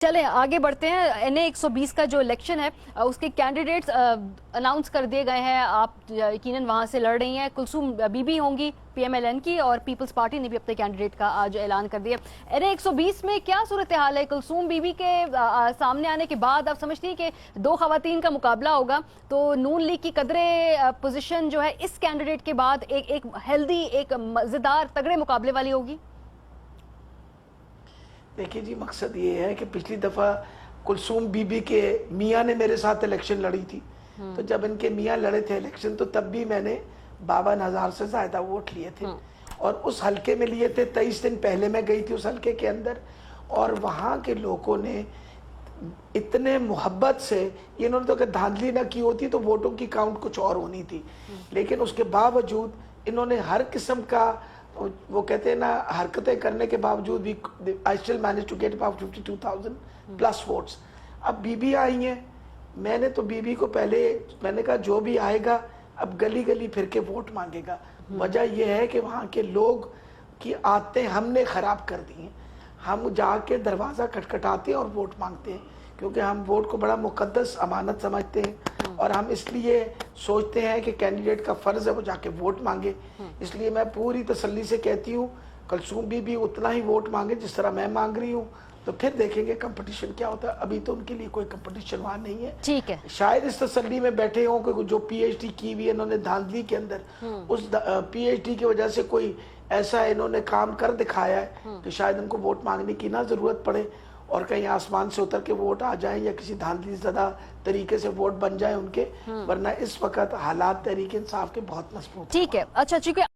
چلیں آگے بڑھتے ہیں. NA-120 کا جو الیکشن ہے اس کے کینڈیڈیٹس اناؤنس کر دیے گئے ہیں. آپ یقیناً وہاں سے لڑ رہی ہیں. کلثوم بی بی ہوں گی PMLN کی, اور پیپلز پارٹی نے بھی اپنے کینڈیڈیٹ کا آج اعلان کر دیا. NA-120 میں کیا صورتحال ہے؟ کلثوم بی بی کے سامنے آنے کے بعد آپ سمجھتی ہیں کہ دو خواتین کا مقابلہ ہوگا تو نون لیگ کی قدرے پوزیشن جو ہے اس کینڈیڈیٹ کے بعد ایک ہیلدی, ایک مزیدار تگڑے مقابلے والی ہوگی؟ دیکھیے جی, مقصد یہ ہے کہ پچھلی دفعہ کلثوم بی بی کے میاں نے میرے ساتھ الیکشن لڑی تھی, تو جب ان کے میاں لڑے تھے الیکشن تو تب بھی میں نے 52,000 سے زیادہ ووٹ لیے تھے, اور اس حلقے میں لیے تھے. 23 دن پہلے میں گئی تھی اس حلقے کے اندر, اور وہاں کے لوگوں نے اتنے محبت سے, انہوں نے تو کہ دھاندلی نہ کی ہوتی تو ووٹوں کی کاؤنٹ کچھ اور ہونی تھی, لیکن اس کے باوجود انہوں نے ہر قسم کا, وہ کہتے ہیں نا, حرکتیں کرنے کے باوجود بھی I still managed to get about 52,000 plus votes. اب بی بی آئی ہیں, میں نے تو بی بی کو پہلے میں نے کہا جو بھی آئے گا اب گلی گلی پھر کے ووٹ مانگے گا. وجہ یہ ہے کہ وہاں کے لوگ کی عادتیں ہم نے خراب کر دی ہیں. ہم جا کے دروازہ کھٹکھٹاتے ہیں اور ووٹ مانگتے ہیں, کیونکہ ہم ووٹ کو بڑا مقدس امانت سمجھتے ہیں, اور ہم اس لیے سوچتے ہیں کہ کینڈیڈیٹ کا فرض ہے وہ جا کے ووٹ مانگے. اس لیے میں پوری تسلی سے کہتی ہوں کلثوم بی بی اتنا ہی ووٹ مانگے جس طرح میں مانگ رہی ہوں, تو پھر دیکھیں گے کمپٹیشن کیا ہوتا ہے. ابھی تو ان کے لیے کوئی کمپٹیشن وہاں نہیں ہے. ٹھیک ہے, شاید اس تسلی میں بیٹھے ہوں کہ جو PhD کی ہوئی انہوں نے دھاندلی کے اندر, اس PhD کی وجہ سے کوئی ایسا انہوں نے کام کر دکھایا ہے کہ شاید ان کو ووٹ مانگنے کی نہ ضرورت پڑے, اور کہیں آسمان سے اتر کے ووٹ آ جائیں یا کسی دھاندلی زدہ طریقے سے ووٹ بن جائیں ان کے. ورنہ اس وقت حالات تحریک انصاف کے بہت مضبوط ہیں. ٹھیک ہے. اچھا, چونکہ